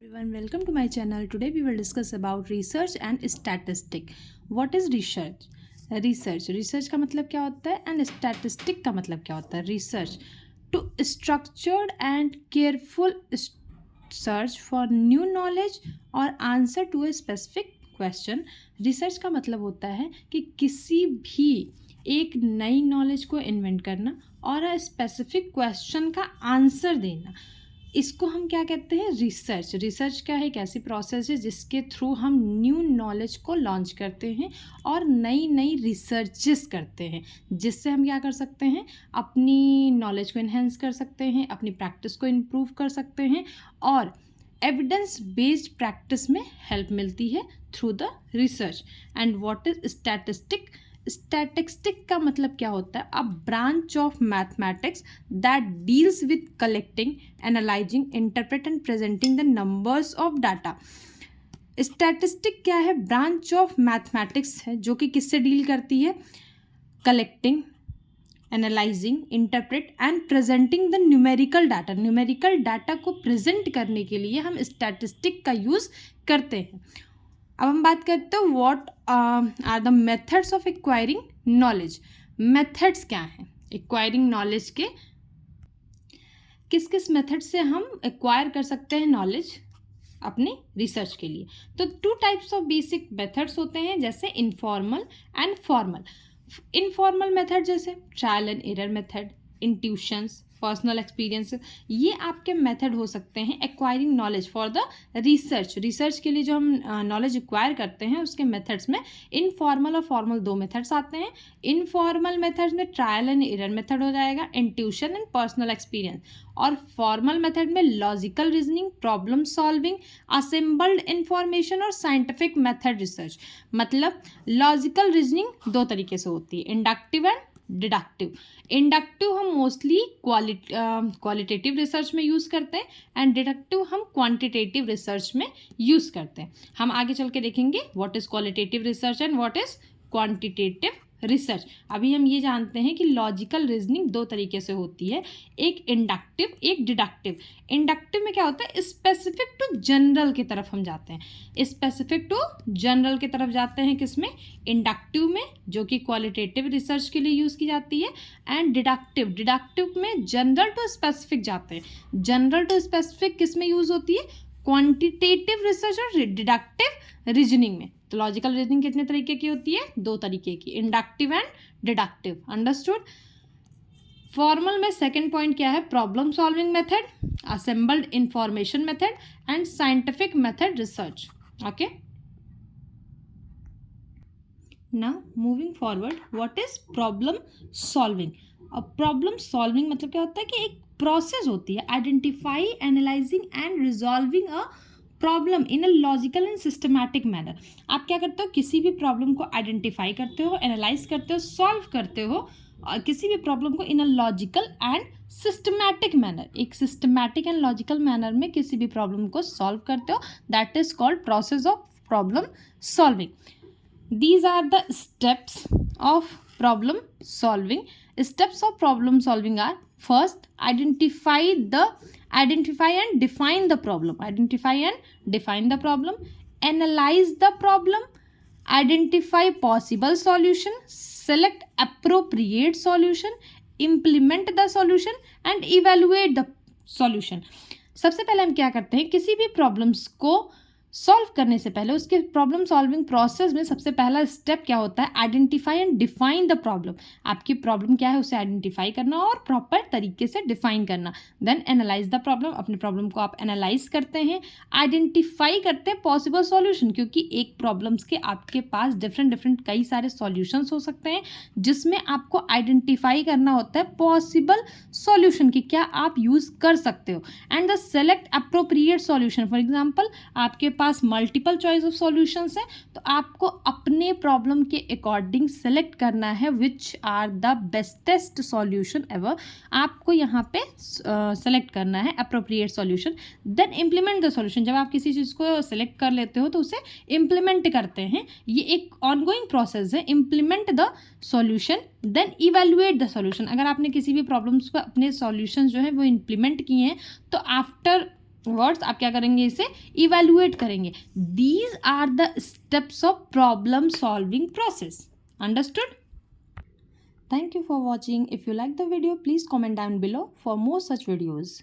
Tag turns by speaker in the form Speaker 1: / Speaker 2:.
Speaker 1: Everyone, welcome to my channel. Today we will discuss about research and statistic. What is research? Research का मतलब क्या होता है and statistic का मतलब क्या होता है? Research to structured and careful search for new knowledge or answer to a specific question. Research का मतलब होता है कि किसी भी एक नई नॉलेज को इन्वेंट करना और स्पेसिफिक क्वेश्चन का आंसर देना, इसको हम क्या कहते हैं? रिसर्च। रिसर्च क्या है? एक ऐसी प्रोसेस है जिसके थ्रू हम न्यू नॉलेज को लॉन्च करते हैं और नई नई रिसर्चेस करते हैं, जिससे हम क्या कर सकते हैं? अपनी नॉलेज को इन्हेंस कर सकते हैं, अपनी प्रैक्टिस को इम्प्रूव कर सकते हैं और एविडेंस बेस्ड प्रैक्टिस में हेल्प मिलती है through the research. And what is statistic? Statistic का मतलब क्या होता है? A branch of mathematics that deals with collecting, analysing, interpret and presenting the numbers of data. Statistic क्या है? ब्रांच ऑफ मैथमेटिक्स है जो कि किससे डील करती है? Collecting, analysing, interpret and presenting the numerical data. Numerical data को present करने के लिए हम स्टैटिस्टिक का यूज़ करते हैं। अब हम बात करते हैं what are the methods of acquiring knowledge. Methods क्या हैं एक्वायरिंग नॉलेज के? किस किस मेथड से हम एक्वायर कर सकते हैं नॉलेज अपने रिसर्च के लिए? तो 2 टाइप्स ऑफ बेसिक मेथड्स होते हैं, जैसे informal and formal. Informal method जैसे trial and error method, intuitions, personal experience, ये आपके मेथड हो सकते हैं acquiring knowledge for the research. Research के लिए जो हम नॉलेज एक्वायर करते हैं उसके मेथड्स में इनफॉर्मल और फॉर्मल 2 मेथड्स आते हैं। इनफॉर्मल मेथड्स में ट्रायल एंड एरर मेथड हो जाएगा, इंट्यूशन एंड पर्सनल एक्सपीरियंस। और फॉर्मल मेथड में logical reasoning, problem solving, assembled information और साइंटिफिक मेथड रिसर्च। मतलब लॉजिकल रीजनिंग 2 तरीके से होती है, इंडक्टिव एंड डिडक्टिव। इंडक्टिव हम मोस्टली क्वालिटेटिव रिसर्च में यूज़ करते हैं एंड डिडक्टिव हम क्वांटिटेटिव रिसर्च में यूज़ करते हैं। हम आगे चल के देखेंगे what is qualitative research and what is quantitative research. अभी हम ये जानते हैं कि लॉजिकल रीजनिंग 2 तरीके से होती है, एक इंडक्टिव, एक डिडक्टिव। इंडक्टिव में क्या होता है? स्पेसिफिक टू जनरल की तरफ हम जाते हैं, स्पेसिफिक टू जनरल की तरफ जाते हैं किसमें? इंडक्टिव में, जो कि क्वालिटेटिव रिसर्च के लिए यूज़ की जाती है। एंड डिडक्टिव में जनरल टू स्पेसिफिक जाते हैं। जनरल टू स्पेसिफिक किस में यूज़ होती है? क्वांटिटेटिव रिसर्च और डिडक्टिव रीजनिंग में। तो लॉजिकल रीजनिंग कितने तरीके की होती है? 2 तरीके की, inductive and deductive. Understood? Formal में सेकंड पॉइंट क्या है? Problem solving method, assembled information method and scientific method research. Okay, now moving forward, what is problem solving? अब प्रॉब्लम सॉल्विंग मतलब क्या होता है कि एक प्रोसेस होती है, identify, analysing and resolving a problem in a logical and systematic manner. आप क्या करते हो? किसी भी प्रॉब्लम को आइडेंटिफाई करते हो, एनालाइज करते हो, सॉल्व करते हो, और किसी भी प्रॉब्लम को in a logical and systematic manner, एक सिस्टमैटिक एंड लॉजिकल मैनर में किसी भी प्रॉब्लम को सॉल्व करते हो। That is called process of problem solving. These are the steps of problem solving. Steps of problem solving are: first, identify and define the problem. Identify and define the problem. Analyze the problem. Identify possible solution. Select appropriate solution. Implement the solution and evaluate the solution. सबसे पहले हम क्या करते हैं? किसी भी problems को solve करने से पहले उसके प्रॉब्लम सॉल्विंग प्रोसेस में सबसे पहला स्टेप क्या होता है? Identify and define the problem. आपकी प्रॉब्लम क्या है उसे आइडेंटिफाई करना और प्रॉपर तरीके से डिफाइन करना। देन एनालाइज द प्रॉब्लम, अपने प्रॉब्लम को आप एनालाइज करते हैं, आइडेंटिफाई करते हैं पॉसिबल सॉल्यूशन, क्योंकि एक प्रॉब्लम्स के आपके पास डिफरेंट कई सारे सॉल्यूशंस हो सकते हैं, जिसमें आपको आइडेंटिफाई करना होता है पॉसिबल सॉल्यूशन की क्या आप यूज़ कर सकते हो। And the select appropriate solution. For example, आपके पास मल्टीपल चॉइस ऑफ सॉल्यूशंस है, तो आपको अपने प्रॉब्लम के अकॉर्डिंग सेलेक्ट करना है which are the bestest solution ever. आपको यहाँ पे सेलेक्ट करना है appropriate solution. Then implement the solution. जब आप किसी चीज़ को सेलेक्ट कर लेते हो तो उसे इम्प्लीमेंट करते हैं, ये एक ऑनगोइंग प्रोसेस है। Implement the solution, then evaluate the solution. अगर आपने किसी भी प्रॉब्लम्स पर अपने सॉल्यूशन जो है वो इम्प्लीमेंट किए हैं, तो आफ्टर वर्ड्स आप क्या करेंगे, इसे इवेल्युएट करेंगे. These are the steps of problem solving process. Understood? Thank you for watching. If you like the video, please comment down below for more such videos.